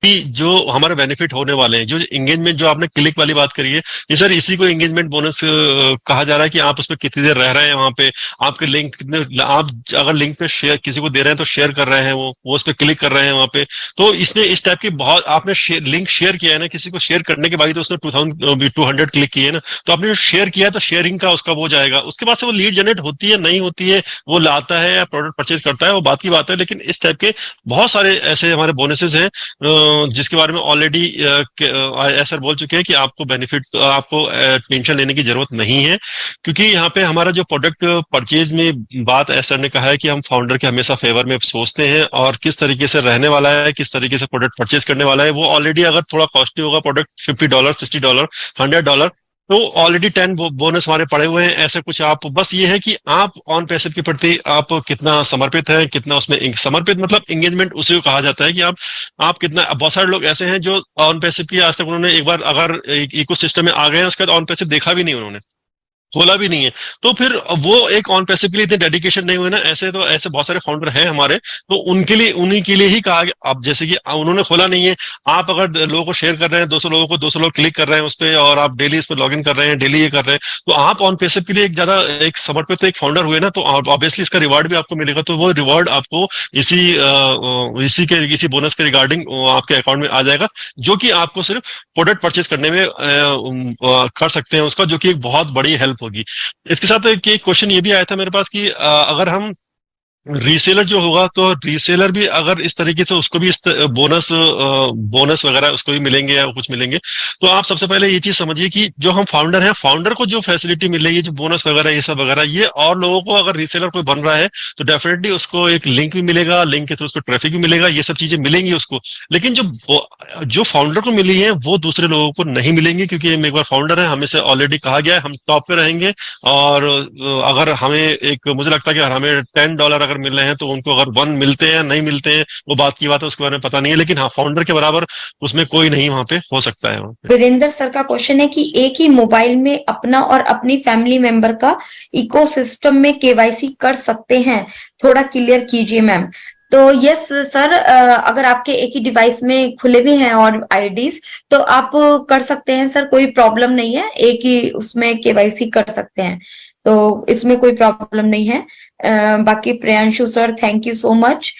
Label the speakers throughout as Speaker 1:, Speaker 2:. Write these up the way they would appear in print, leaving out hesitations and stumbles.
Speaker 1: कि जो हमारे बेनिफिट होने वाले हैं, जो एंगेजमेंट, जो आपने क्लिक वाली बात करी है, ये सर इसी को एंगेजमेंट बोनस कहा जा रहा है कि आप उस पर कितनी देर रह रहे हैं वहां पे, आपके लिंक कितने, आप अगर लिंक पे शेयर किसी को दे रहे हैं तो शेयर कर रहे हैं, वो उस पर क्लिक कर रहे हैं वहां पे। तो इसमें इस टाइप की बहुत, आपने लिंक शेयर किया है ना, किसी को शेयर करने के बाद तो उसने 2200 क्लिक किए ना, तो आपने जो शेयर किया है तो शेयरिंग का उसका वो जाएगा, उसके बाद से वो लीड जनरेट होती है नहीं होती है, वो लाता है या प्रोडक्ट परचेज करता है, वो बात की बात है। लेकिन इस टाइप के बहुत सारे ऐसे हमारे बोनसेस हैं जिसके बारे में ऑलरेडी सर बोल चुके हैं कि आपको बेनिफिट, आपको टेंशन लेने की जरूरत नहीं है, क्योंकि यहाँ पे हमारा जो प्रोडक्ट परचेज में बात सर ने कहा है कि हम फाउंडर के हमेशा फेवर में सोचते हैं, और किस तरीके से रहने वाला है, किस तरीके से प्रोडक्ट परचेज करने वाला है। वो ऑलरेडी अगर थोड़ा कॉस्टली होगा प्रोडक्ट, $50, $60, $100, तो ऑलरेडी 10 बोनस हमारे पड़े हुए हैं। ऐसे कुछ आप, बस ये है कि आप ऑन पैसिव के प्रति आप कितना समर्पित हैं, कितना उसमें समर्पित मतलब एंगेजमेंट उसी को कहा जाता है कि आप कितना। बहुत सारे लोग ऐसे हैं जो ऑन पैसिव की आज तक उन्होंने एक बार अगर इको सिस्टम में आ गए हैं, उसके बाद ऑन पैसिव देखा भी नहीं उन्होंने, खोला भी नहीं है, तो फिर वो एक ऑन पैसिव के लिए इतने डेडिकेशन नहीं हुए ना। ऐसे तो ऐसे बहुत सारे फाउंडर हैं हमारे, तो उनके लिए, उन्हीं के लिए ही कहा गया। अब जैसे कि उन्होंने खोला नहीं है, आप अगर लोगों को शेयर कर रहे हैं, 200 लोगों को 200 लोग क्लिक कर रहे हैं उस पर, और आप डेली इस पर लॉग इन कर रहे हैं, डेली ये कर रहे हैं, तो आप ऑन पैसिव के लिए एक ज्यादा एक समर्पित एक फाउंडर हुए ना, तो ऑब्वियसली इसका रिवार्ड भी आपको मिलेगा। तो वो रिवार्ड आपको इसी बोनस के रिगार्डिंग आपके अकाउंट में आ जाएगा, जो कि आपको सिर्फ प्रोडक्ट परचेज करने में कर सकते हैं उसका, जो कि एक बहुत बड़ी हेल्प होगी। इसके साथ एक क्वेश्चन ये भी आया था मेरे पास कि अगर हम रीसेलर जो होगा, तो रीसेलर भी अगर इस तरीके से उसको भी इस बोनस वगैरह उसको भी मिलेंगे या कुछ मिलेंगे, तो आप सबसे पहले ये चीज समझिए कि जो हम फाउंडर हैं, फाउंडर को जो फैसिलिटी मिल रही है, जो बोनस वगैरह ये सब वगैरह, ये और लोगों को, अगर रीसेलर कोई बन रहा है तो डेफिनेटली उसको एक लिंक भी मिलेगा, लिंक के थ्रू उसको ट्रैफिक भी मिलेगा, ये सब चीजें मिलेंगी उसको। लेकिन जो फाउंडर को मिली है वो दूसरे लोगों को नहीं मिलेंगी, क्योंकि हम एक बार फाउंडर है, हमें से ऑलरेडी कहा गया है हम टॉप पे रहेंगे। और अगर हमें एक, मुझे लगता है कि अगर हमें $10 अगर मिल रहे हैं, तो उनको अगर 1 मिलते हैं नहीं मिलते हैं वो बात की बात है, उसके बारे में पता नहीं है। लेकिन हाँ, फाउंडर के बराबर उसमें कोई नहीं वहां पे हो सकता है। वहां पे
Speaker 2: वीरेंद्र सर का क्वेश्चन है कि एक ही मोबाइल में अपना और अपनी फैमिली मेंबर का इकोसिस्टम में केवाईसी कर सकते हैं, थोड़ा क्लियर कीजिए मैम। तो यस सर, अगर आपके एक ही डिवाइस में खुले भी हैं और आईडीज, तो आप कर सकते हैं सर, कोई प्रॉब्लम नहीं है, एक ही उसमें केवाईसी कर सकते हैं, तो इसमें कोई प्रॉब्लम नहीं है। बाकी Priyanshu sir, thank you so much.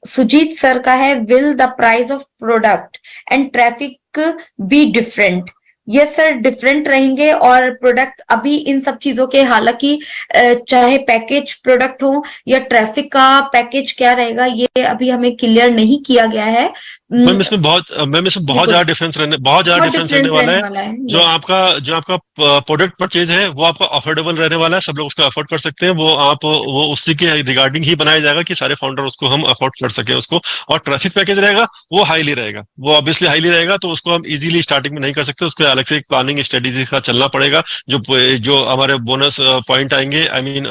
Speaker 2: Sujeet sir का है, will the price of product and traffic be different? Yes sir, different रहेंगे। और प्रोडक्ट अभी इन सब चीजों के, हालांकि चाहे पैकेज प्रोडक्ट हो या ट्रैफिक का पैकेज क्या रहेगा, ये अभी हमें क्लियर नहीं किया गया है।
Speaker 1: मैम इसमें बहुत ज्यादा डिफरेंस रहने वाला है। जो आपका प्रोडक्ट परचेज है वो आपका अफोर्डेबल रहने वाला है, सब लोग उसको अफोर्ड कर सकते हैं। वो उसी के रिगार्डिंग ही बनाया जाएगा कि सारे फाउंडर उसको हम अफोर्ड कर सके उसको। और ट्रैफिक पैकेज रहेगा वो हाईली रहेगा, वो ऑब्वियसली हाईली रहेगा, तो उसको हम इजीली स्टार्टिंग में नहीं कर सकते, उसको अलग से एक प्लानिंग स्ट्रेटेजी के साथ चलना पड़ेगा। जो हमारे बोनस पॉइंट आएंगे, आई मीन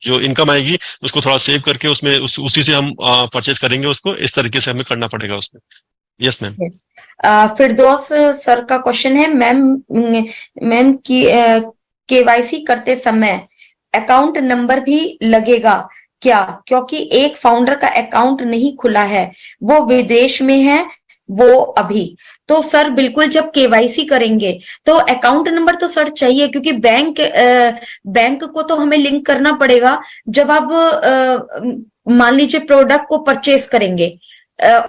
Speaker 1: जो इनकम आएगी, उसको थोड़ा सेव करके उसमें उसी से हम परचेज करेंगे उसको, इस तरीके से हमें करना पड़ेगा उसमें। Yes ma'am.
Speaker 2: फिरदौस सर का क्वेश्चन है, मैम की केवाईसी करते समय अकाउंट नंबर भी लगेगा क्या? क्योंकि एक फाउंडर का अकाउंट नहीं खुला है, वो विदेश में है, वो अभी। तो सर बिल्कुल, जब केवाईसी करेंगे तो अकाउंट नंबर तो सर चाहिए, क्योंकि बैंक को तो हमें लिंक करना पड़ेगा। जब आप मान लीजिए प्रोडक्ट को परचेस करेंगे,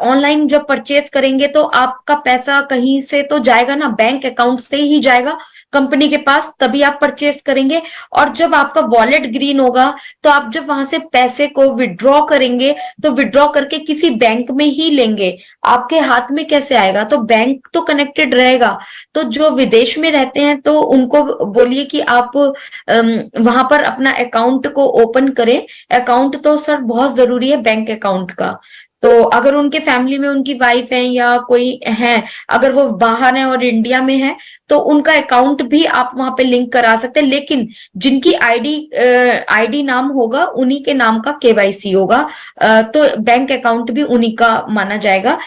Speaker 2: ऑनलाइन जब परचेज करेंगे, तो आपका पैसा कहीं से तो जाएगा ना, बैंक अकाउंट से ही जाएगा कंपनी के पास, तभी आप परचेज करेंगे। और जब आपका वॉलेट ग्रीन होगा, तो आप जब वहां से पैसे को विड्रॉ करेंगे, तो विड्रॉ करके किसी बैंक में ही लेंगे, आपके हाथ में कैसे आएगा? तो बैंक तो कनेक्टेड रहेगा। तो जो विदेश में रहते हैं, तो उनको बोलिए कि आप वहां पर अपना अकाउंट को ओपन करें। अकाउंट तो सर बहुत जरूरी है बैंक अकाउंट का। तो अगर उनके फैमिली में उनकी वाइफ है या कोई है, अगर वो बाहर है और इंडिया में है, तो उनका अकाउंट भी आप वहां पे लिंक करा सकते हैं। लेकिन जिनकी आईडी नाम होगा, उन्हीं के नाम का केवाईसी होगा, तो बैंक अकाउंट भी उन्हीं का माना जाएगा।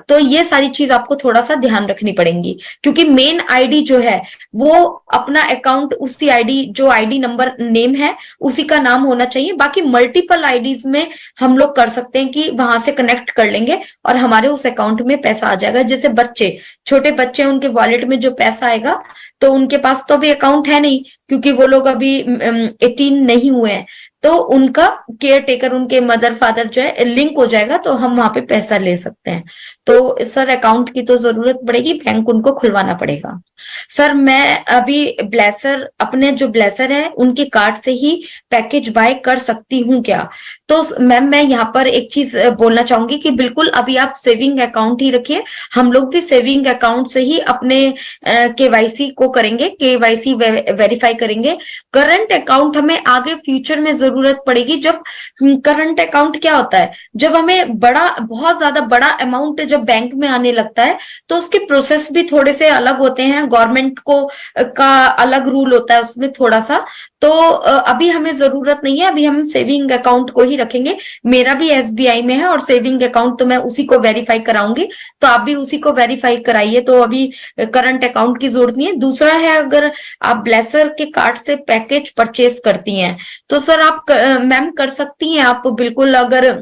Speaker 2: तो ये सारी चीज आपको थोड़ा सा ध्यान रखनी पड़ेगी, क्योंकि मेन आईडी जो है वो अपना अकाउंट, उसी आईडी, जो आईडी नंबर नेम है उसी का नाम होना चाहिए। बाकी मल्टीपल आईडीज में हम लोग कर सकते हैं कि कि वहां से कनेक्ट कर लेंगे और हमारे उस अकाउंट में पैसा आ जाएगा। जैसे बच्चे, छोटे बच्चे, उनके वॉलेट में जो पैसा आएगा, तो उनके पास तो अभी अकाउंट है नहीं, क्योंकि वो लोग अभी 18 नहीं हुए हैं, तो उनका केयर टेकर, उनके मदर फादर जो है, लिंक हो जाएगा, तो हम वहां पे पैसा ले सकते हैं। तो सर अकाउंट की तो जरूरत पड़ेगी, बैंक उनको खुलवाना पड़ेगा। सर मैं अभी ब्लेसर, अपने जो ब्लेसर है उनके कार्ड से ही पैकेज बाय कर सकती हूँ क्या? तो मैम मैं यहाँ पर एक चीज बोलना चाहूंगी कि बिल्कुल अभी आप सेविंग अकाउंट ही रखिए। हम लोग भी सेविंग अकाउंट से ही अपने केवाईसी को करेंगे, केवाईसी वेरीफाई करेंगे। करंट अकाउंट हमें आगे फ्यूचर में जरूरत पड़ेगी। जब करंट अकाउंट क्या होता है, जब हमें बहुत ज्यादा बड़ा अमाउंट जब बैंक में आने लगता है, तो उसके प्रोसेस भी थोड़े से अलग होते हैं, गवर्नमेंट को का अलग रूल होता है उसमें थोड़ा सा। तो अभी हमें जरूरत नहीं है, अभी हम सेविंग अकाउंट को ही रखेंगे। मेरा भी एसबीआई में है और सेविंग अकाउंट तो मैं उसी को वेरीफाई कराऊंगी, तो आप भी उसी को वेरीफाई कराइए। तो अभी करंट अकाउंट की जरूरत नहीं है। दूसरा है, अगर आप ब्लेसर के कार्ड से पैकेज परचेज करती हैं, तो सर आप मैम कर सकती हैं, आप बिल्कुल, अगर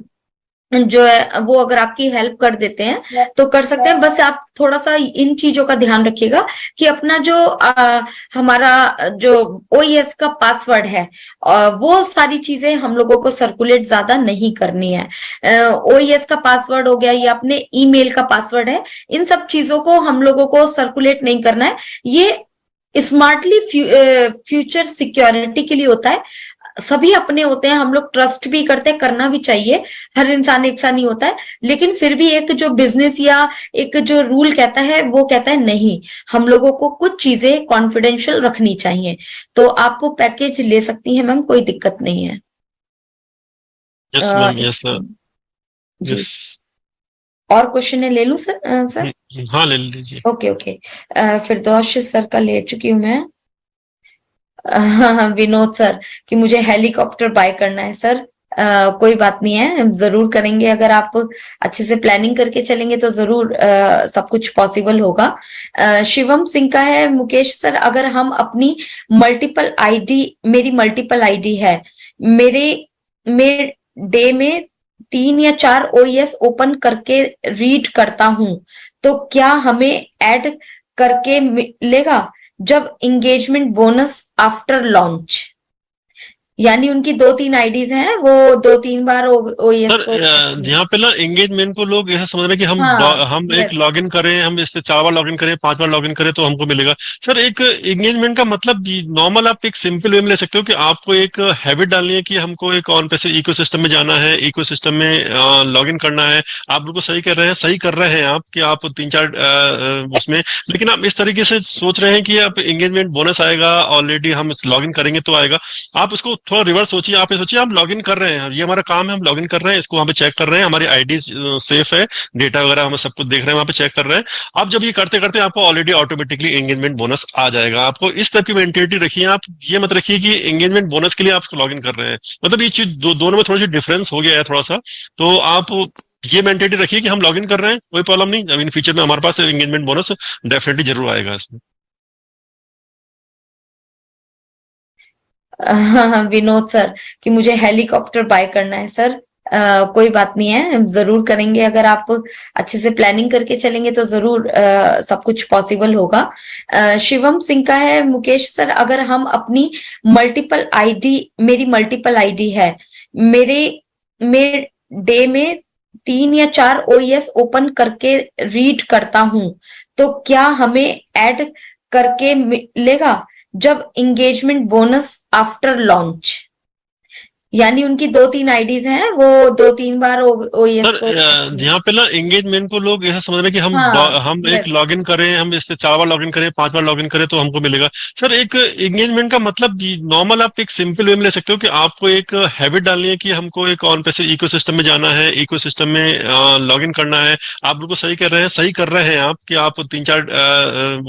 Speaker 2: जो है वो अगर आपकी हेल्प कर देते हैं तो कर सकते हैं। बस आप थोड़ा सा इन चीजों का ध्यान रखिएगा कि अपना जो हमारा जो ओईएस का पासवर्ड है, वो सारी चीजें हम लोगों को सर्कुलेट ज्यादा नहीं करनी है। ओईएस का पासवर्ड हो गया, ये अपने ईमेल का पासवर्ड है, इन सब चीजों को हम लोगों को सर्कुलेट नहीं करना है। ये स्मार्टली फ्यूचर सिक्योरिटी के लिए होता है। सभी अपने होते हैं, हम लोग ट्रस्ट भी करते हैं, करना भी चाहिए, हर इंसान एक सा नहीं होता है। लेकिन फिर भी एक जो बिजनेस या एक जो रूल कहता है, वो कहता है नहीं, हम लोगों को कुछ चीजें कॉन्फिडेंशियल रखनी चाहिए। तो आप वो पैकेज ले सकती हैं मैम, कोई दिक्कत नहीं है।
Speaker 1: यस मैम, यस सर,
Speaker 2: जी,
Speaker 1: यस।
Speaker 2: और क्वेश्चन है, ले लूं सर? सर
Speaker 1: हाँ, ले लीजिए।
Speaker 2: Okay okay. फिरदौश सर का ले चुकी हूँ मैं। हाँ, विनोद सर कि मुझे हेलीकॉप्टर बाय करना है सर। कोई बात नहीं है, जरूर करेंगे। अगर आप अच्छे से प्लानिंग करके चलेंगे तो जरूर सब कुछ पॉसिबल होगा। शिवम सिंह का है, मुकेश सर अगर हम अपनी मल्टीपल आईडी, मेरी मल्टीपल आईडी है, मैं डे में 3 या 4 ओईएस ओपन करके रीड करता हूं, तो क्या हमें ऐड करके मिलेगा जब एंगेजमेंट बोनस आफ्टर लॉन्च? यानी उनकी 2-3 आईडीज हैं, वो 2-3 बार ओएस
Speaker 1: सर यहाँ पे ना एंगेजमेंट को लोग ऐसा समझ रहे हैं कि हम एक लॉगिन करें, हम इससे 4 बार लॉगिन करें, 5 बार लॉगिन करें तो हमको मिलेगा। सर एक एंगेजमेंट का मतलब नॉर्मल आप एक सिंपल वे में ले सकते हो कि आपको एक हैबिट डालनी है कि हमको एक ऑन पैसे इकोसिस्टम में जाना है, इकोसिस्टम में लॉगिन करना है। आप बिल्कुल सही कर रहे हैं, सही कर रहे हैं आप कि आप 3-4 उसमें, लेकिन आप इस तरीके से सोच रहे हैं कि आप एंगेजमेंट बोनस आएगा, ऑलरेडी हम लॉगिन करेंगे तो आएगा। आप उसको थोड़ा रिवर्स सोचिए। आप ये सोचिए हम लॉगिन कर रहे हैं, ये हमारा काम है, हम लॉगिन कर रहे हैं, इसको वहां पे चेक कर रहे हैं, हमारी आईडी सेफ है, डेटा वगैरह हम सब कुछ देख रहे हैं, वहां पे चेक कर रहे हैं। अब जब ये करते करते आपको ऑलरेडी ऑटोमेटिकली एंगेजमेंट बोनस आ जाएगा। आपको इस टाइप की मेंटेलिटी रखिए। आप ये मत रखिए कि एंगेजमेंट बोनस के लिए आप लॉग इन कर रहे हैं। मतलब ये चीज दोनों में थोड़ा सी डिफरेंस हो गया है थोड़ा सा। तो आप ये मेंटेलिटी रखिए कि हम लॉग इन कर रहे हैं, कोई प्रॉब्लम नहीं, अब इन फ्यूचर में हमारे पास एंगेजमेंट बोनस डेफिनेटली जरूर आएगा इसमें।
Speaker 2: हाँ, विनोद सर कि मुझे हेलीकॉप्टर बाय करना है सर। कोई बात नहीं है, जरूर करेंगे। अगर आप अच्छे से प्लानिंग करके चलेंगे तो जरूर सब कुछ पॉसिबल होगा। शिवम सिंह का है, मुकेश सर अगर हम अपनी मल्टीपल आईडी, मेरी मल्टीपल आईडी है, मैं डे में 3 या 4 ओईएस ओपन करके रीड करता हूं, तो क्या हमें ऐड करके मिलेगा जब एंगेजमेंट बोनस आफ्टर लॉन्च? यानी उनकी 2-3 आईडीज हैं, वो 2-3 बार ओएस
Speaker 1: सर यहाँ पे ना एंगेजमेंट को लोग ऐसा समझ रहे हैं कि हम एक लॉगिन करें, हम इससे 4 बार लॉगिन करें, 5 बार लॉगिन करें तो हमको मिलेगा। सर एक एंगेजमेंट का मतलब नॉर्मल आप एक सिंपल वे में ले सकते हो कि आपको एक हैबिट डालनी है कि हमको एक ऑन पैसे इकोसिस्टम में जाना है, इकोसिस्टम में लॉगिन करना है। आप बिल्कुल सही कर रहे हैं, सही कर रहे हैं आप कि आप 3-4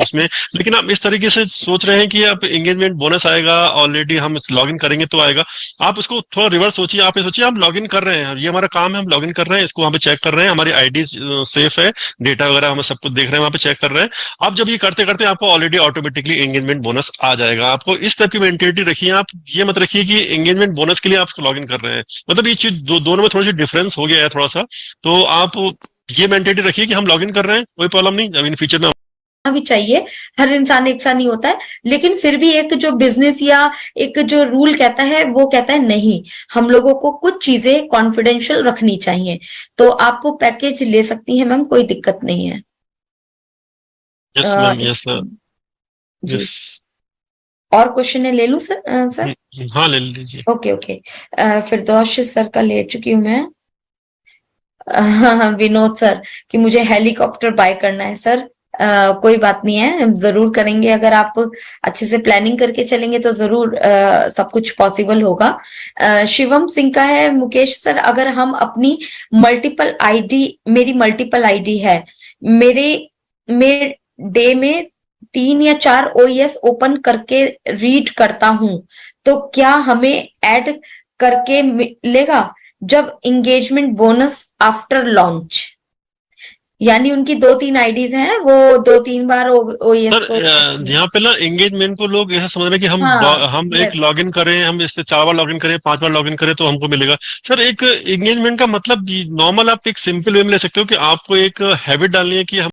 Speaker 1: उसमें, लेकिन आप इस तरीके से सोच रहे हैं कि आप एंगेजमेंट बोनस आएगा, ऑलरेडी हम लॉगिन करेंगे तो आएगा। आप उसको थोड़ा रिवर्स सोचिए, आप ये सोचिए हम लॉगिन कर रहे हैं, ये हमारा काम है, हम लॉगिन कर रहे हैं, इसको वहाँ पे चेक कर रहे हैं, हमारी आईडी सेफ है, डेटा वगैरह हम सब कुछ देख रहे हैं, वहाँ पे चेक कर रहे हैं। अब जब ये करते करते आपको ऑलरेडी ऑटोमेटिकली एंगेजमेंट बोनस आ जाएगा। आपको इस टाइप की मेंटेलिटी रखिए, आप ये मत रखिए कि एंगेजमेंट बोनस के लिए आप लॉगिन कर रहे हैं। मतलब ये चीज दोनों में थोड़ी सी डिफरेंस हो गया है थोड़ा सा। तो आप ये मेंटेलिटी रखिए कि हम लॉगिन कर रहे हैं, कोई प्रॉब्लम नहीं, अब इन फ्यूचर में
Speaker 2: भी चाहिए। हर इंसान एक सा नहीं होता है, लेकिन फिर भी एक जो बिजनेस या एक जो रूल कहता है वो कहता है नहीं, हम लोगों को कुछ चीजें कॉन्फिडेंशियल रखनी चाहिए। तो आप वो पैकेज ले सकती हैं मैम, कोई दिक्कत नहीं है।
Speaker 1: यस मैम, यस
Speaker 2: जी,
Speaker 1: यस।
Speaker 2: और क्वेश्चन है, ले लूं सर? सर
Speaker 1: हाँ ले लीजिए।
Speaker 2: Okay okay. फिरदौश सर का ले चुकी हूँ मैं। विनोद सर कि मुझे हेलीकॉप्टर बाय करना है सर। कोई बात नहीं है, हम जरूर करेंगे। अगर आप अच्छे से प्लानिंग करके चलेंगे तो जरूर सब कुछ पॉसिबल होगा। शिवम सिंह का है, मुकेश सर अगर हम अपनी मल्टीपल आईडी, मेरी मल्टीपल आईडी है, मैं डे में 3 या 4 ओएस ओपन करके रीड करता हूं, तो क्या हमें ऐड करके मिलेगा जब एंगेजमेंट बोनस आफ्टर लॉन्च? यानी उनकी 2-3 आईडीज हैं, वो 2-3 बार ओएस
Speaker 1: सर
Speaker 2: को।
Speaker 1: यहाँ पे ना एंगेजमेंट को लोग ऐसा समझ रहे हैं कि हम एक
Speaker 2: यस
Speaker 1: लॉगिन करें, हम इससे 4 बार लॉगिन करें, 5 बार लॉगिन करें तो हमको मिलेगा। सर एक एंगेजमेंट का मतलब नॉर्मल आप एक सिंपल वे में ले सकते हो कि आपको एक हैबिट डालनी है कि हम